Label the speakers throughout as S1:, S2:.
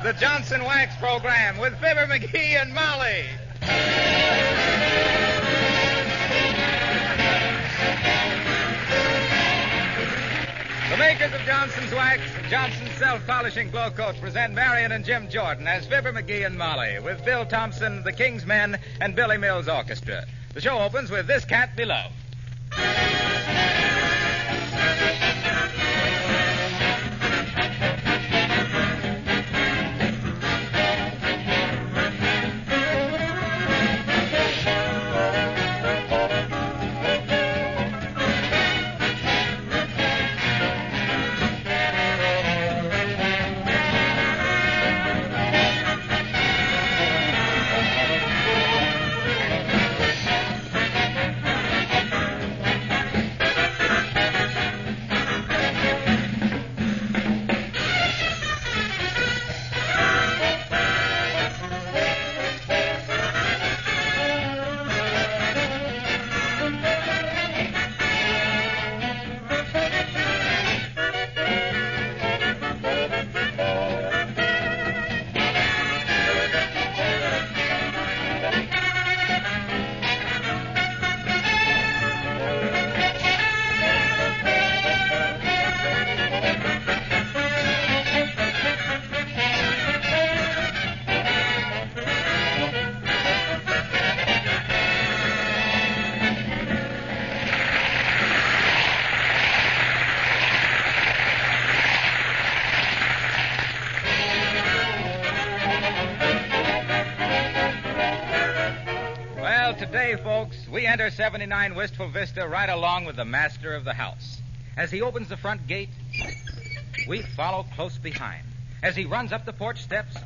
S1: the Johnson Wax Program with Fibber McGee and Molly. The makers of Johnson's Wax and Johnson's Self-Polishing Glow Coat present Marion and Jim Jordan as Fibber McGee and Molly with Bill Thompson, the King's Men, and Billy Mills Orchestra. The show opens with This Can't Be Love. Today, folks, we enter 79 Wistful Vista right along with the master of the house. As he opens the front gate, we follow close behind. As he runs up the porch steps,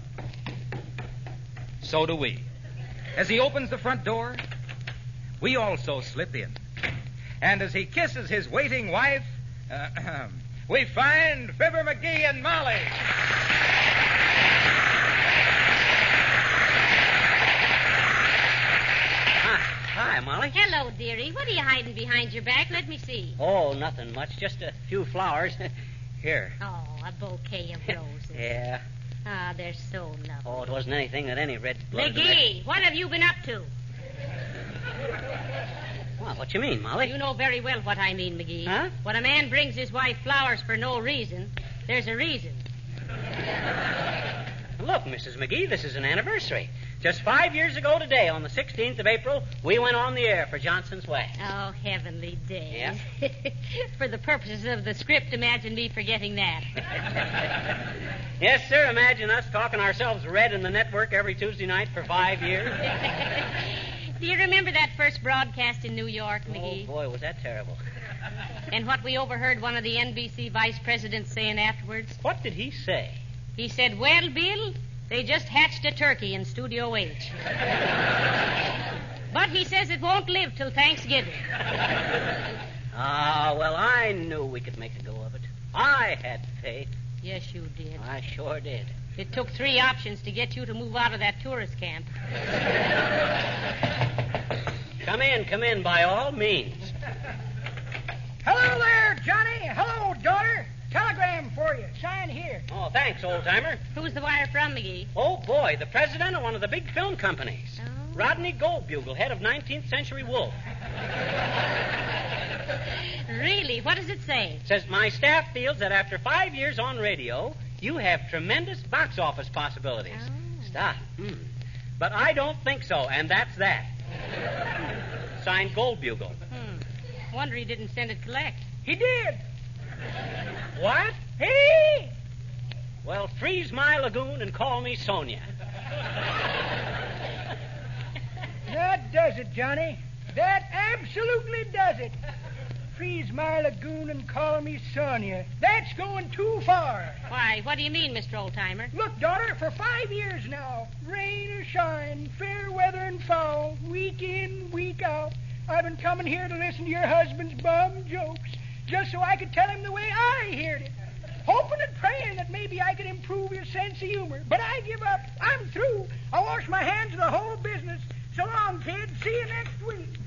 S1: so do we. As he opens the front door, we also slip in. And as he kisses his waiting wife, we find Fibber McGee and Molly.
S2: Hi, Molly.
S3: Hello, dearie. What are you hiding behind your back? Let me see.
S2: Oh, nothing much. Just a few flowers. Here.
S3: Oh, a bouquet of roses.
S2: Yeah.
S3: Ah, they're so lovely.
S2: Oh, it wasn't anything that any red-blooded...
S3: McGee, what have you been up to?
S2: Well, what you mean, Molly?
S3: You know very well what I mean, McGee.
S2: Huh?
S3: When a man brings his wife flowers for no reason, there's a reason.
S2: Look, Mrs. McGee, this is an anniversary. Just 5 years ago today, on the 16th of April, we went on the air for Johnson's Wax.
S3: Oh, heavenly days.
S2: Yeah?
S3: For the purposes of the script, imagine me forgetting that.
S2: Yes, sir, imagine us talking ourselves red in the network every Tuesday night for 5 years.
S3: Do you remember that first broadcast in New York, McGee?
S2: Oh, boy, was that terrible.
S3: And what we overheard one of the NBC vice presidents saying afterwards?
S2: What did he say?
S3: He said, well, Bill, they just hatched a turkey in Studio H. But he says it won't live till Thanksgiving.
S2: Ah, well, I knew we could make a go of it. I had faith.
S3: Yes, you did.
S2: I sure did.
S3: It took 3 options to get you to move out of that tourist camp.
S2: Come in, by all means.
S4: Hello there, Johnny. Hello, daughter. Telegram for you. Sign here.
S2: Oh, thanks, old-timer.
S3: Who's the wire from, McGee?
S2: Oh, boy, the president of one of the big film companies.
S3: Oh.
S2: Rodney Goldbugle, head of 19th Century Wolf.
S3: Really? What does it say?
S2: Says, my staff feels that after 5 years on radio, you have tremendous box office possibilities.
S3: Oh.
S2: Stop. But I don't think so, and that's that. Signed Goldbugle.
S3: Wonder he didn't send it collect.
S4: He did.
S2: What?
S4: Hey!
S2: Well, freeze my lagoon and call me Sonia.
S4: That does it, Johnny. That absolutely does it. Freeze my lagoon and call me Sonia. That's going too far.
S3: Why, what do you mean, Mr. Oldtimer?
S4: Look, daughter, for 5 years now, rain or shine, fair weather and foul, week in, week out, I've been coming here to listen to your husband's bum jokes, just so I could tell him the way I heard it. Hoping and praying that maybe I could improve your sense of humor. But I give up. I'm through. I wash my hands of the whole business. So long, kid. See you next week.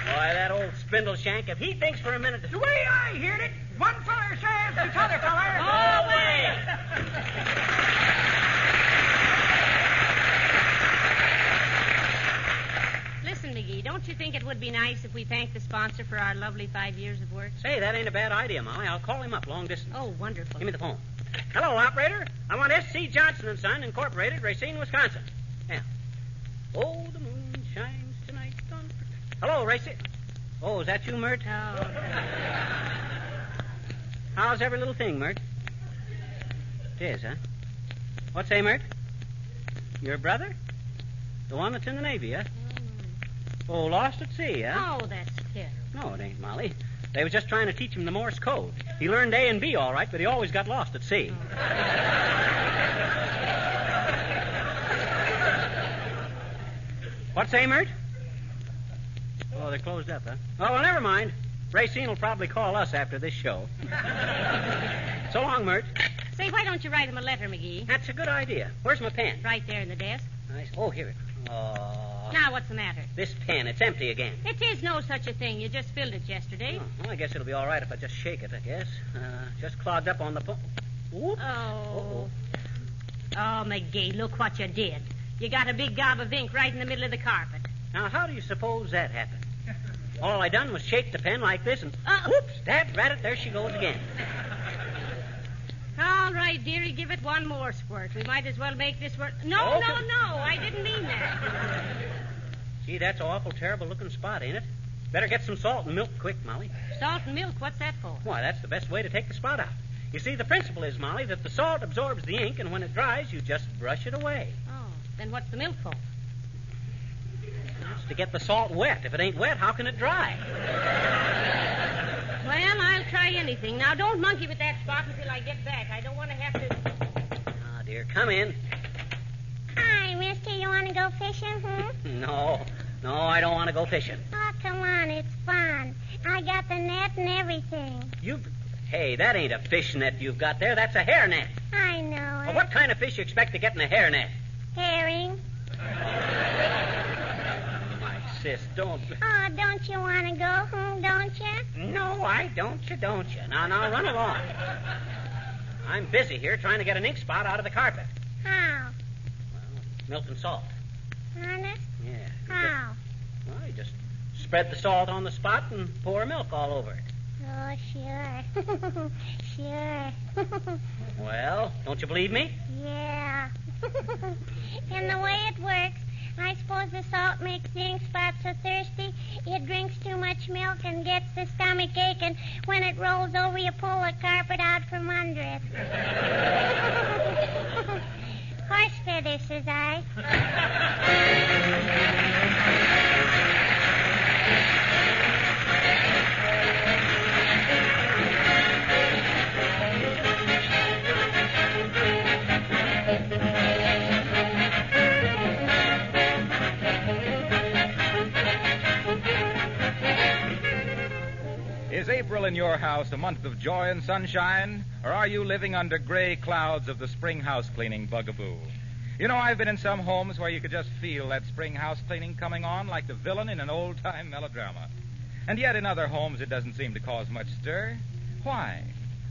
S2: Boy, that old spindle shank, if he thinks for a minute...
S4: The way I heard it, one feller
S3: nice if we thanked the sponsor for our lovely 5 years of work?
S2: Say, that ain't a bad idea, Molly. I'll call him up long distance.
S3: Oh, wonderful.
S2: Give me the phone. Hello, operator. I want S.C. Johnson & Son, Incorporated, Racine, Wisconsin. Yeah. Oh, the moon shines tonight on... Hello, Racine. Oh, is that you, Mert?
S3: Oh.
S2: How's every little thing, Mert? It is, huh? What's say, Mert? Your brother? The one that's in the Navy, huh? Oh, lost at sea, huh?
S3: Oh, that's terrible.
S2: No, it ain't, Molly. They was just trying to teach him the Morse code. He learned A and B all right, but he always got lost at sea. What say, Mert? Oh, they're closed up, huh? Oh, well, never mind. Racine will probably call us after this show. So long, Mert.
S3: Say, why don't you write him a letter, McGee?
S2: That's a good idea. Where's my pen?
S3: Right there in the desk.
S2: Nice. Oh, here it is. Oh.
S3: Now, what's the matter?
S2: This pen, it's empty again.
S3: It is no such a thing. You just filled it yesterday.
S2: Oh, well, I guess it'll be all right if I just shake it, I guess. Just clogged up on the... Whoop.
S3: Oh.
S2: Uh-oh.
S3: Oh, McGee, look what you did. You got a big gob of ink right in the middle of the carpet.
S2: Now, how do you suppose that happened? All I done was shake the pen like this and... Whoops! Dad, rat it, there she goes again.
S3: All right, dearie, give it one more squirt. We might as well make this work. No,
S2: Okay.
S3: no, I didn't mean that.
S2: Gee, that's an awful terrible-looking spot, ain't it? Better get some salt and milk quick, Molly.
S3: Salt and milk, what's that for?
S2: Why, that's the best way to take the spot out. You see, the principle is, Molly, that the salt absorbs the ink, and when it dries, you just brush it away.
S3: Oh, then what's the milk for?
S2: That's to get the salt wet. If it ain't wet, how can it dry?
S3: Well, I'll try anything. Now, don't monkey with that spot until I get back. I don't want to have to...
S2: Ah, dear, come in.
S5: Hi, mister. You want to go fishing,
S2: No, I don't want to go fishing.
S5: Oh, come on. It's fun. I got the net and everything.
S2: Hey, that ain't a fish net you've got there. That's a hair net.
S5: I know
S2: Well,
S5: it.
S2: what kind of fish you expect to get in a hair net?
S5: Herring.
S2: My sis, don't...
S5: Oh, don't you want to go, don't you?
S2: No, I don't you. Now, run along. I'm busy here trying to get an ink spot out of the carpet.
S5: How?
S2: Well, milk and salt.
S5: Honest?
S2: Yeah.
S5: How?
S2: Well, you just spread the salt on the spot and pour milk all over it.
S5: Oh, sure. Sure.
S2: Well, don't you believe me?
S5: Yeah. And the way it works, I suppose the salt makes the ink spot so thirsty it drinks too much milk and gets the stomach ache, and when it rolls over, you pull the carpet out from under it. Horse feather, says I.
S1: Is April in your house a month of joy and sunshine, or are you living under gray clouds of the spring house cleaning bugaboo? You know, I've been in some homes where you could just feel that spring house cleaning coming on like the villain in an old-time melodrama. And yet in other homes it doesn't seem to cause much stir. Why?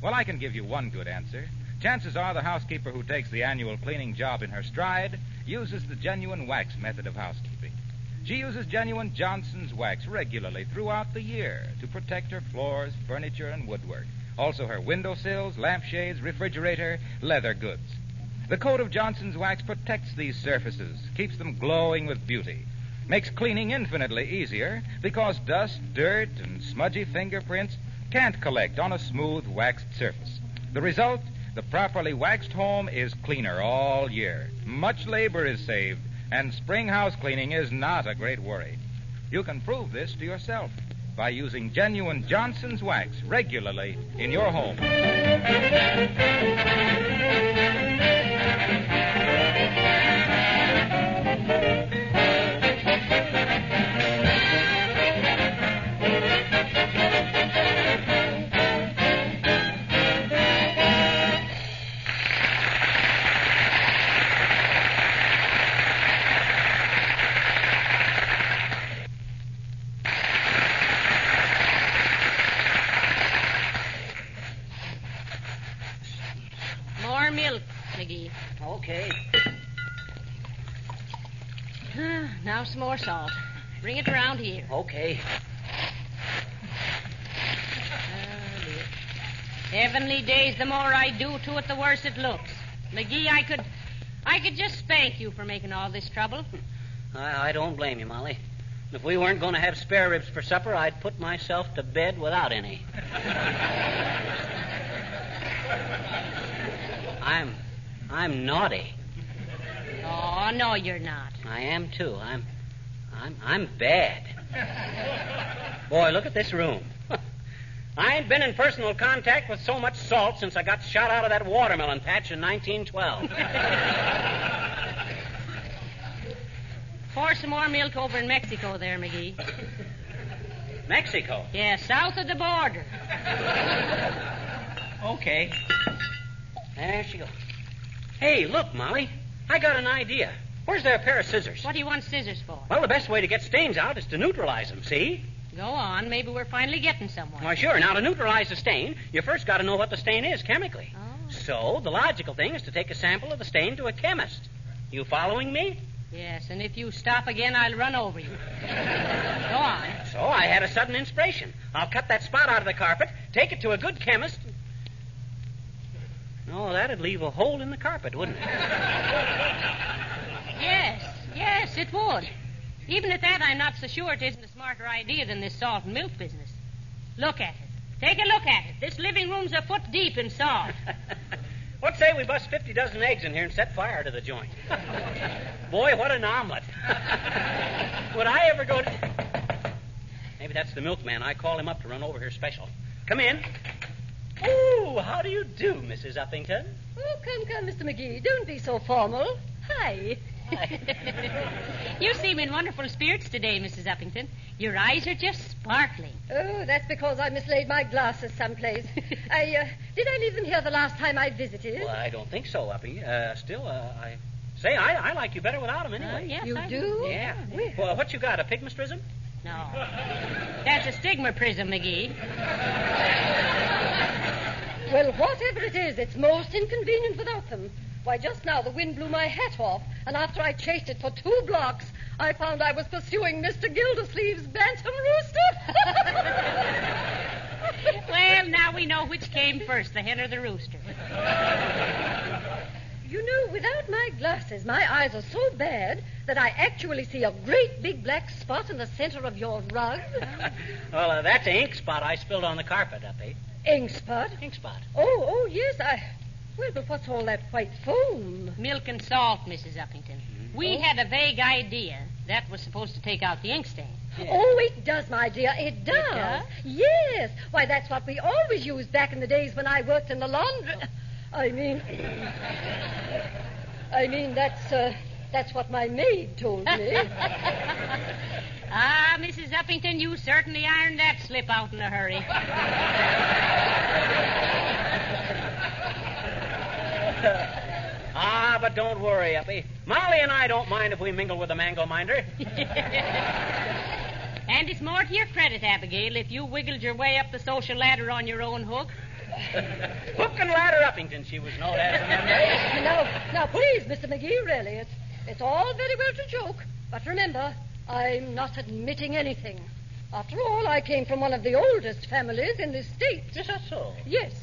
S1: Well, I can give you one good answer. Chances are the housekeeper who takes the annual cleaning job in her stride uses the genuine wax method of housekeeping. She uses genuine Johnson's wax regularly throughout the year to protect her floors, furniture, and woodwork. Also her windowsills, lampshades, refrigerator, leather goods. The coat of Johnson's wax protects these surfaces, keeps them glowing with beauty, makes cleaning infinitely easier because dust, dirt, and smudgy fingerprints can't collect on a smooth waxed surface. The result, the properly waxed home is cleaner all year. Much labor is saved, and spring house cleaning is not a great worry. You can prove this to yourself by using genuine Johnson's wax regularly in your home.
S3: More milk, McGee.
S2: Okay.
S3: Now some more salt. Bring it around here.
S2: Okay.
S3: Oh, dear. Heavenly days, the more I do to it, the worse it looks. McGee, I could just spank you for making all this trouble.
S2: I don't blame you, Molly. If we weren't going to have spare ribs for supper, I'd put myself to bed without any. I'm naughty.
S3: Oh, no, you're not.
S2: I am too. I'm bad. Boy, look at this room. I ain't been in personal contact with so much salt since I got shot out of that watermelon patch in 1912.
S3: Pour some more milk over in Mexico there, McGee.
S2: Mexico?
S3: Yeah, south of the border.
S2: Okay. There she goes. Hey, look, Molly. I got an idea. Where's there a pair of scissors?
S3: What do you want scissors for?
S2: Well, the best way to get stains out is to neutralize them, see?
S3: Go on. Maybe we're finally getting somewhere.
S2: Well, sure. Now, to neutralize a stain, you first got to know what the stain is chemically.
S3: Oh.
S2: So, the logical thing is to take a sample of the stain to a chemist. You following me?
S3: Yes, and if you stop again, I'll run over you. Go on.
S2: So, I had a sudden inspiration. I'll cut that spot out of the carpet, take it to a good chemist. No, that'd leave a hole in the carpet, wouldn't it?
S3: Yes, it would. Even at that, I'm not so sure it isn't a smarter idea than this salt and milk business. Look at it. Take a look at it. This living room's a foot deep in salt.
S2: What say we bust 50 dozen eggs in here and set fire to the joint? Boy, what an omelet. Would I ever go to... Maybe that's the milkman. I call him up to run over here special. Come in. Oh, how do you do, Mrs. Uppington?
S6: Oh, come, Mr. McGee. Don't be so formal. Hi.
S3: You seem in wonderful spirits today, Mrs. Uppington. Your eyes are just sparkling.
S6: Oh, that's because I mislaid my glasses someplace. Did I leave them here the last time I visited?
S2: Well, I don't think so, Uppy. Still, I say I like you better without them anyway.
S3: Yes,
S6: you
S3: I
S6: do?
S2: Yeah.
S6: Well.
S2: Well, what you got, a pygmastrism?
S3: No. That's a stigma prism, McGee.
S6: Well, whatever it is, it's most inconvenient without them. Why, just now the wind blew my hat off, and after I chased it for 2 blocks, I found I was pursuing Mr. Gildersleeve's bantam rooster.
S3: Well, now we know which came first, the hen or the rooster.
S6: You know, without my glasses, my eyes are so bad that I actually see a great big black spot in the center of your rug.
S2: Well, that's an ink spot I spilled on the carpet, Uppy.
S6: Ink spot?
S2: Ink spot.
S6: Oh, yes, Well, but what's all that white foam?
S3: Milk and salt, Mrs. Uppington. We had a vague idea that was supposed to take out the ink stain.
S2: Yeah.
S6: Oh, it does, my dear. It does.
S3: It does?
S6: Yes. Why, that's what we always used back in the days when I worked in the laundry. I mean, that's what my maid told me.
S3: Ah, Mrs. Uppington, you certainly ironed that slip out in a hurry.
S2: But don't worry, Uppy. Molly and I don't mind if we mingle with the mango minder.
S3: And it's more to your credit, Abigail, if you wiggled your way up the social ladder on your own hook.
S2: Hook and ladder Uppington, she was known as in them days.
S6: Now, please, Mr. McGee, really, it's all very well to joke, but remember, I'm not admitting anything. After all, I came from one of the oldest families in this state.
S2: Is that so?
S6: Yes.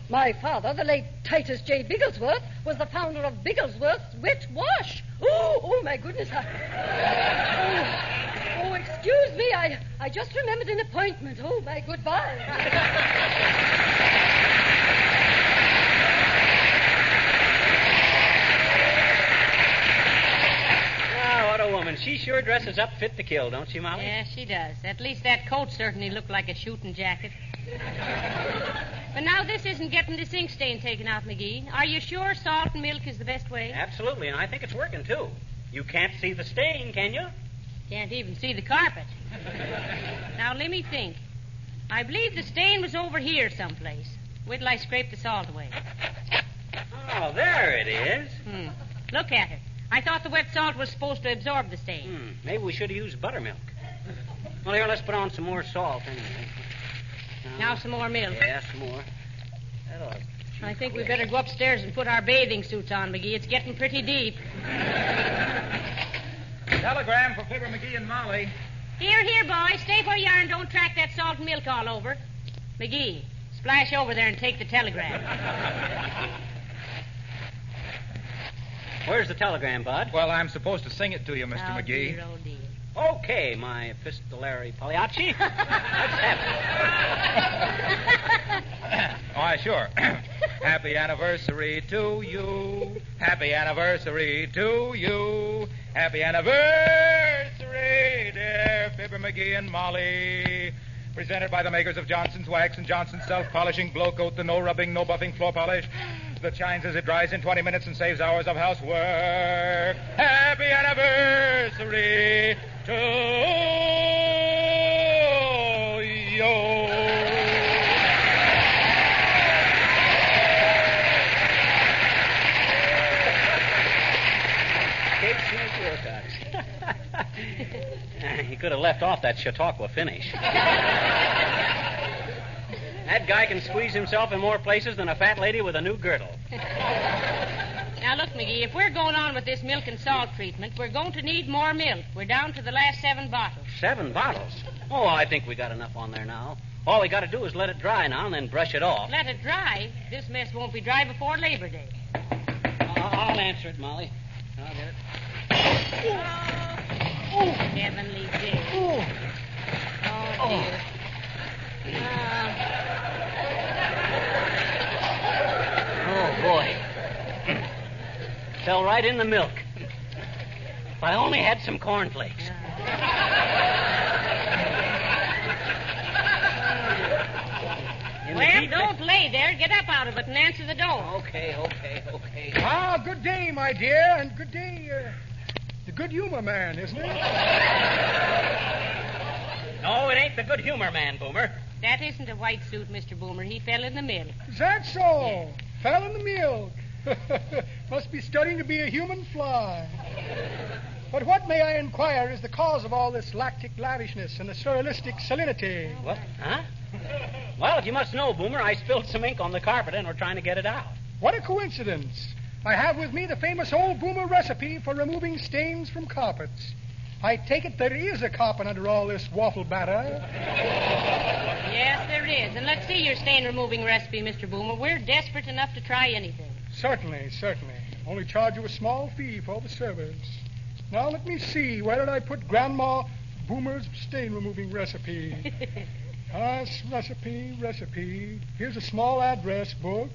S6: My father, the late Titus J. Bigglesworth, was the founder of Bigglesworth's Wet Wash. Oh, my goodness. Excuse me. I just remembered an appointment. Oh, my goodbye.
S2: What a woman. She sure dresses up fit to kill, don't she, Molly?
S3: Yeah, she does. At least that coat certainly looked like a shooting jacket. But now this isn't getting this ink stain taken out, McGee. Are you sure salt and milk is the best way?
S2: Absolutely, and I think it's working, too. You can't see the stain, can you?
S3: Can't even see the carpet. Now, let me think. I believe the stain was over here someplace. Wait till I scrape the salt away.
S2: Oh, there it is.
S3: Look at it. I thought the wet salt was supposed to absorb the stain.
S2: Maybe we should have used buttermilk. Well, here, let's put on some more salt anyway.
S3: Now some more milk.
S2: Yeah, some more.
S3: I think we better go upstairs and put our bathing suits on, McGee. It's getting pretty deep.
S1: Telegram for Fibber McGee and Molly.
S3: Here, boy. Stay where you are and don't track that salt and milk all over. McGee, splash over there and take the telegram.
S2: Where's the telegram, Bud?
S1: Well, I'm supposed to sing it to you, Mr. McGee.
S3: Dear, oh, dear.
S2: Okay, my epistolary Pagliacci. Let's have it.
S1: Why, sure. Happy anniversary to you. Happy anniversary to you. Happy anniversary, dear Fibber McGee and Molly. Presented by the makers of Johnson's Wax and Johnson's Self-Polishing Glow Coat, the no-rubbing, no-buffing floor polish that shines as it dries in 20 minutes and saves hours of housework. Happy anniversary to you.
S2: He could have left off that Chautauqua finish. That guy can squeeze himself in more places than a fat lady with a new girdle.
S3: Now, look, McGee, if we're going on with this milk and salt treatment, we're going to need more milk. We're down to the last 7 bottles.
S2: 7 bottles? Oh, I think we got enough on there now. All we got to do is let it dry now and then brush it off.
S3: Let it dry? This mess won't be dry before Labor Day.
S2: I'll answer it, Molly. I'll get it.
S3: Oh, heavenly day. Oh, dear.
S2: Oh, boy. Fell right in the milk. If I only had some cornflakes.
S3: Well, don't lay there. Get up out of it and answer the door.
S2: Okay.
S4: Ah, good day, my dear, and good day, the good humor man, isn't it?
S2: No, it ain't the good humor man, Boomer.
S3: That isn't a white suit, Mr. Boomer. He fell in the milk.
S4: Is that so?
S3: Yeah.
S4: Fell in the milk. Must be studying to be a human fly. But what, may I inquire, is the cause of all this lactic lavishness and the surrealistic salinity?
S2: What? Huh? Well, if you must know, Boomer, I spilled some ink on the carpet and we're trying to get it out.
S4: What a coincidence. I have with me the famous old Boomer recipe for removing stains from carpets. I take it there is a carpet under all this waffle batter.
S3: Yes, there is. And let's see your stain-removing recipe, Mr. Boomer. We're desperate enough to try anything.
S4: Certainly. Only charge you a small fee for the service. Now, let me see. Where did I put Grandma Boomer's stain-removing recipe? Recipe. Here's a small address book.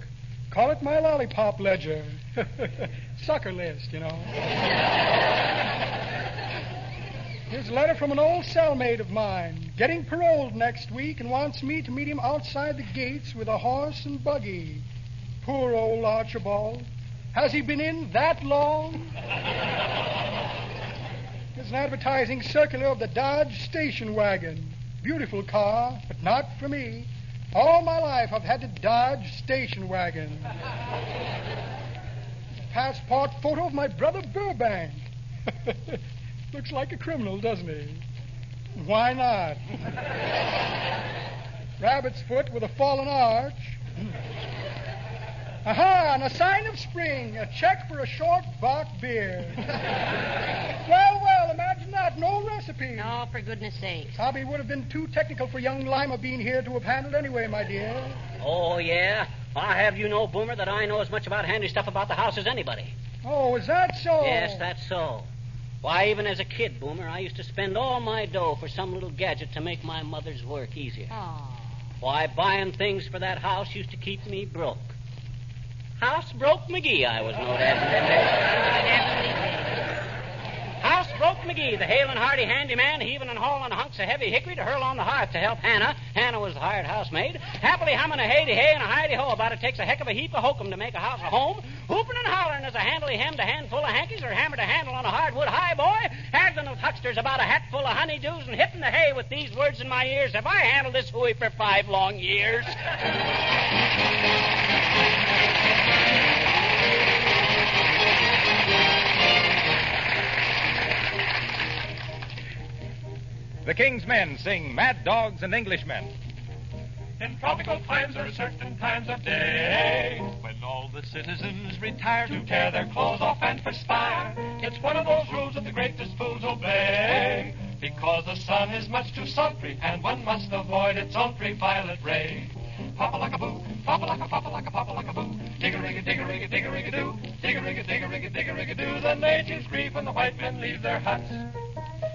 S4: Call it my lollipop ledger. Sucker list, you know. Here's a letter from an old cellmate of mine. Getting paroled next week and wants me to meet him outside the gates with a horse and buggy. Poor old Archibald. Has he been in that long? There's an advertising circular of the Dodge station wagon. Beautiful car, but not for me. All my life I've had to Dodge station wagon. Passport photo of my brother Burbank. Looks like a criminal, doesn't he? Why not? Rabbit's foot with a fallen arch. Aha, and a sign of spring, a check for a short bock beer. Well, imagine that, no recipe.
S3: Oh, for goodness sakes.
S4: Probably would have been too technical for young Lima Bean here to have handled anyway, my dear.
S2: Oh, yeah? I have you know, Boomer, that I know as much about handy stuff about the house as anybody.
S4: Oh, is that so?
S2: Yes, that's so. Why, even as a kid, Boomer, I used to spend all my dough for some little gadget to make my mother's work easier.
S3: Oh.
S2: Why, buying things for that house used to keep me broke. House broke McGee, I was known as. House broke McGee, the hale and hearty handyman, heaving and hauling hunks of heavy hickory to hurl on the hearth to help Hannah. Hannah was the hired housemaid. Happily humming a hey-de-hey and a hi-de-ho about it takes a heck of a heap of hokum to make a house a home. Hooping and hollering as a handily hemmed a handful of hankies or hammered a handle on a hardwood high boy. Haggling with hucksters about a hatful of honeydews and hitting the hay with these words in my ears. Have I handled this hooey for 5 long years?
S1: The King's Men sing Mad Dogs and Englishmen.
S7: In tropical climes there are certain times of day when all the citizens retire to tear their clothes off and perspire. It's one of those rules that the greatest fools obey. Because the sun is much too sultry, and one must avoid its ultraviolet ray. Pop-a-like-a-boo, pop-a-like-a-pop-a-like-a pop-a-like-a-boo. Dig-a-rig-a-dig-a-rig-a-dig-a-rig-a-doo. Dig-a-rig-a-dig-a-rig-a-dig-a-rig-a-doo. The natives grieve when the white men leave their huts.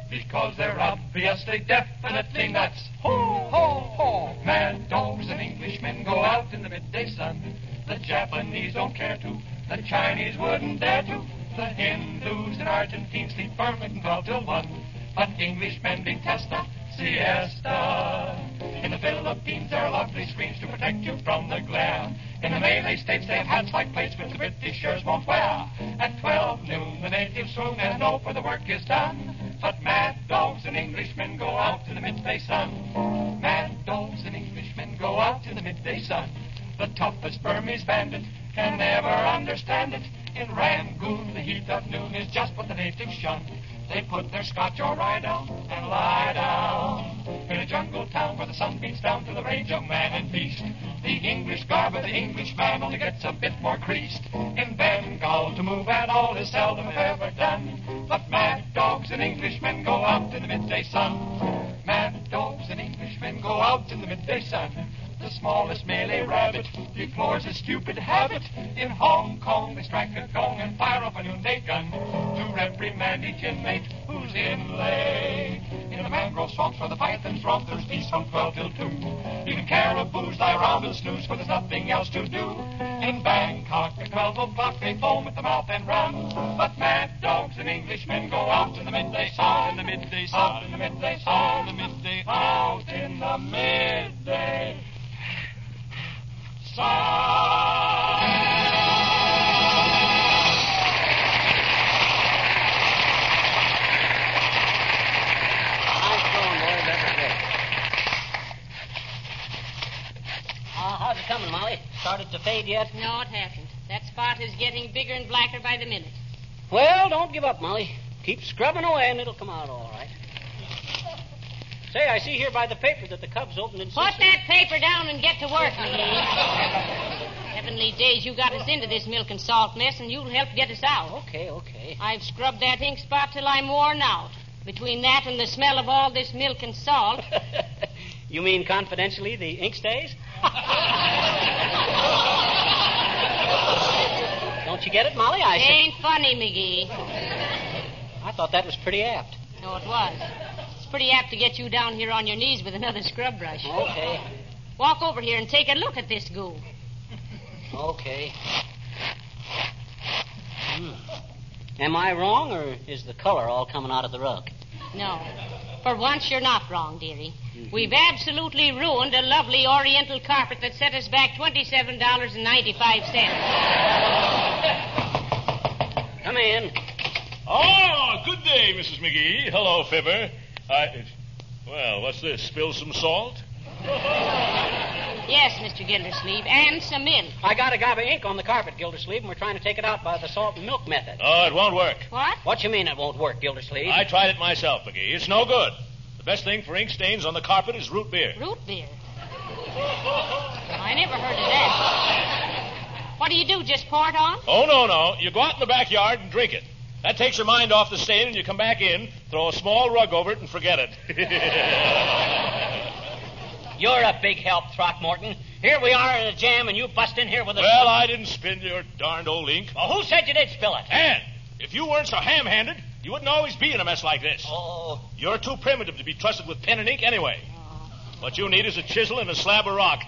S7: Because they're obviously definitely nuts. Ho, ho, ho. Mad dogs and Englishmen go out in the midday sun. The Japanese don't care to. The Chinese wouldn't dare to. The Hindus and Argentines sleep perfect from 12 till 1. But Englishmen detest a siesta. In the Philippines, there are lovely screens to protect you from the glare. In the Malay States, they have hats like plates which the Britishers won't wear. At 12 noon, the natives swoon and know where the work is done. But mad dogs and Englishmen go out in the midday sun. Mad dogs and Englishmen go out in the midday sun. The toughest Burmese bandit can never understand it. In Rangoon, the heat of noon is just what the natives shun. They put their scotch or rye down and lie down. In a jungle town where the sun beats down to the rage of man and beast, the English garb of the Englishman only gets a bit more creased. In Bengal, to move at all is seldom if ever done. But mad dogs and Englishmen go out in the midday sun. Mad dogs and Englishmen go out in the midday sun. The smallest Malay rabbit deplores his stupid habit. In Hong Kong, they strike a gong and fire off a noonday gun to reprimand each inmate who's inlaid. In the mangrove swamps where the pythons romp, there's peace from 12 till 2. Even caraboos lie around and snooze, for there's nothing else to do. In Bangkok, at 12 o'clock, they foam at the mouth and run. But mad dogs and Englishmen go out in the midday sun. In the midday sun. In the midday sun. In the midday. Out in the midday.
S2: How's it coming, Molly? Started to fade yet?
S3: No, it hasn't. That spot is getting bigger and blacker by the minute.
S2: Well, don't give up, Molly. Keep scrubbing away and it'll come out all right. Say, I see here by the paper that the Cubs opened in...
S3: Put that paper down and get to work, McGee. Heavenly days, you got us into this milk and salt mess, and you'll help get us out.
S2: Okay.
S3: I've scrubbed that ink spot till I'm worn out. Between that and the smell of all this milk and salt...
S2: You mean confidentially the ink stays? Don't you get it, Molly?
S3: It ain't funny, McGee.
S2: I thought that was pretty apt.
S3: No, it was. It's pretty apt to get you down here on your knees with another scrub brush.
S2: Okay.
S3: Walk over here and take a look at this goo.
S2: Okay. Am I wrong, or is the color all coming out of the rug?
S3: No. For once, you're not wrong, dearie. Mm-hmm. We've absolutely ruined a lovely oriental carpet that set us back $27.95.
S2: Come in.
S8: Oh, good day, Mrs. McGee. Hello, Fibber. Well, what's this? Spill some salt?
S3: Yes, Mr. Gildersleeve, and some milk.
S2: I got a gob of ink on the carpet, Gildersleeve, and we're trying to take it out by the salt and milk method.
S8: Oh, it won't work.
S3: What?
S2: What you mean it won't work, Gildersleeve?
S8: I tried it myself, McGee. It's no good. The best thing for ink stains on the carpet is root beer.
S3: Root beer? I never heard of that. What do you do, just pour it on?
S8: Oh, no. You go out in the backyard and drink it. That takes your mind off the stain, and you come back in, throw a small rug over it, and forget it.
S2: You're a big help, Throckmorton. Here we are in a jam, and you bust in here with a...
S8: Well, I didn't spill your darned old ink.
S2: Well, who said you did spill it?
S8: And if you weren't so ham-handed, you wouldn't always be in a mess like this.
S2: Oh.
S8: You're too primitive to be trusted with pen and ink anyway. What you need is a chisel and a slab of rock.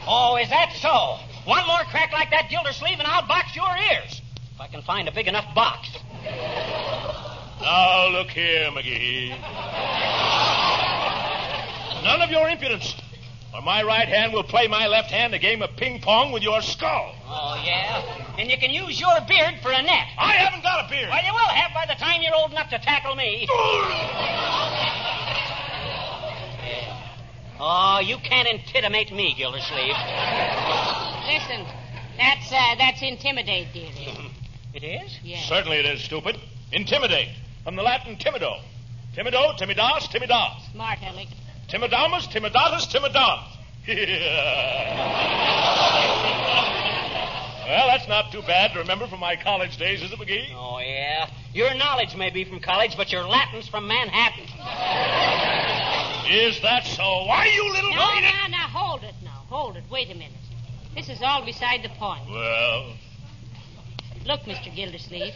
S2: Oh, is that so? One more crack like that, Gildersleeve, and I'll box your ears. If I can find a big enough box.
S8: Now, look here, McGee. None of your impudence, or my right hand will play my left hand a game of ping-pong with your skull.
S2: Oh, yeah? And you can use your beard for a net.
S8: I haven't got a beard.
S2: Well, you will have by the time you're old enough to tackle me. Oh, you can't intimidate me, Gildersleeve.
S3: Listen, that's intimidate, dearie.
S2: It is?
S3: Yes.
S8: Certainly it is, stupid. Intimidate. From the Latin timido. Timido, timidas, timidas.
S3: Smart, Alec.
S8: Timidamus, timidatus, timidans. Well, that's not too bad to remember from my college days, is it, McGee?
S2: Oh, yeah. Your knowledge may be from college, but your Latin's from Manhattan.
S8: Is that so? Why, you little...
S3: Now, hold it now. Hold it. Wait a minute. This is all beside the point.
S8: Well...
S3: Look, Mr. Gildersleeve,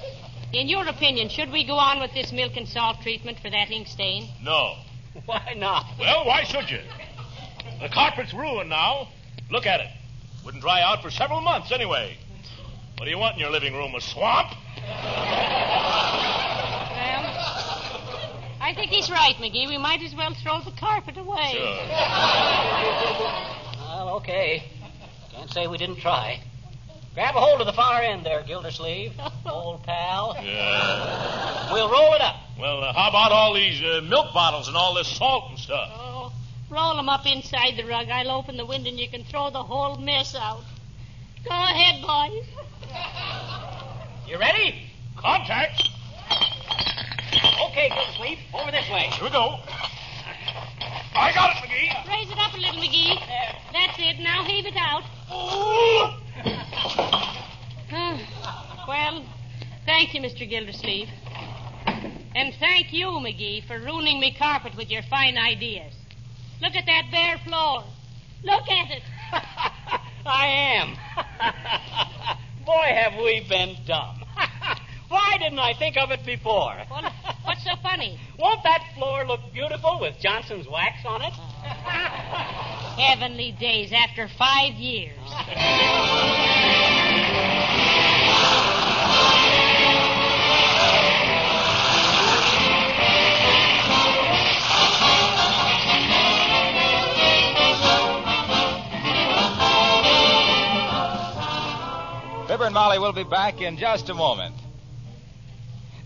S3: in your opinion, should we go on with this milk and salt treatment for that ink stain?
S8: No.
S2: Why not?
S8: Well, why should you? The carpet's ruined now. Look at it. Wouldn't dry out for several months anyway. What do you want in your living room, a swamp?
S3: Well, I think he's right, McGee. We might as well throw the carpet away.
S8: Sure.
S2: Well, okay. Can't say we didn't try. Grab a hold of the far end there, Gildersleeve. Old pal.
S8: Yeah.
S2: We'll roll it up.
S8: Well, how about all these milk bottles and all this salt and stuff?
S3: Oh, roll them up inside the rug. I'll open the window and you can throw the whole mess out. Go ahead, boys.
S2: You ready?
S8: Contact.
S2: Okay, Gildersleeve. Over this way.
S8: Here we go. I got it, McGee.
S3: Raise it up a little, McGee.
S2: There.
S3: That's it. Now heave it out. Well, thank you, Mr. Gildersleeve. And thank you, McGee, for ruining me carpet with your fine ideas. Look at that bare floor. Look at it.
S2: I am. Boy, have we been dumb. Why didn't I think of it before?
S3: Well, what's so funny?
S2: Won't that floor look beautiful with Johnson's wax on it?
S3: Heavenly days after 5 years.
S1: Fibber and Molly will be back in just a moment.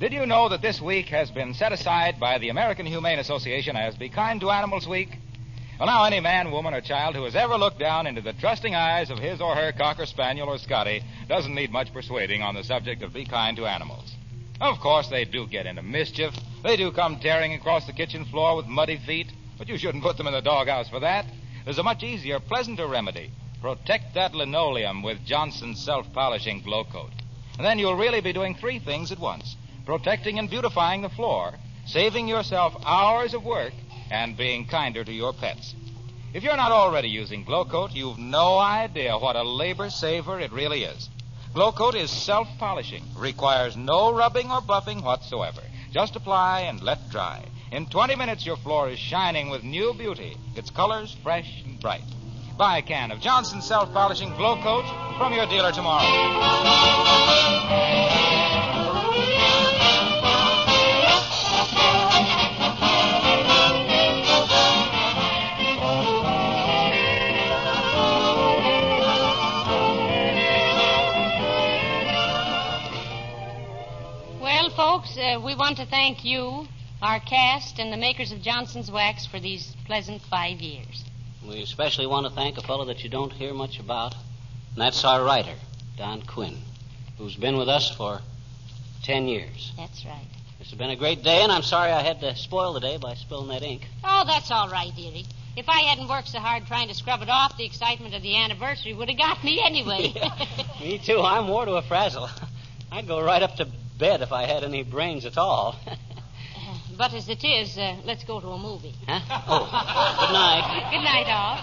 S1: Did you know that this week has been set aside by the American Humane Association as Be Kind to Animals Week? Well, now, any man, woman, or child who has ever looked down into the trusting eyes of his or her Cocker Spaniel or Scotty doesn't need much persuading on the subject of be kind to animals. Of course, they do get into mischief. They do come tearing across the kitchen floor with muddy feet, but you shouldn't put them in the doghouse for that. There's a much easier, pleasanter remedy. Protect that linoleum with Johnson's self-polishing glow coat. And then you'll really be doing 3 things at once. Protecting and beautifying the floor, saving yourself hours of work, and being kinder to your pets. If you're not already using Glow Coat, you've no idea what a labor saver it really is. Glow Coat is self-polishing, requires no rubbing or buffing whatsoever. Just apply and let dry. In 20 minutes, your floor is shining with new beauty, its colors fresh and bright. Buy a can of Johnson's self-polishing Glow Coat from your dealer tomorrow.
S3: Folks, we want to thank you, our cast, and the makers of Johnson's Wax for these pleasant 5 years.
S2: We especially want to thank a fellow that you don't hear much about, and that's our writer, Don Quinn, who's been with us for 10 years.
S3: That's right.
S2: This has been a great day, and I'm sorry I had to spoil the day by spilling that ink.
S3: Oh, that's all right, dearie. If I hadn't worked so hard trying to scrub it off, the excitement of the anniversary would have got me anyway.
S2: Yeah, me too. I'm more to a frazzle. I'd go right up to bed if I had any brains at all.
S3: But as it is, let's go to a movie.
S2: Huh? Oh, good night.
S3: Good night, all.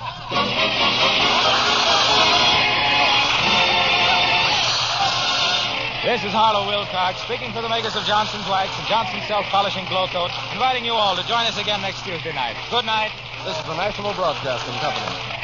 S1: This is Harlow Wilcox, speaking for the makers of Johnson's Wax and Johnson's Self-Polishing Glow Coat, inviting you all to join us again next Tuesday night. Good night.
S9: This is the National Broadcasting Company.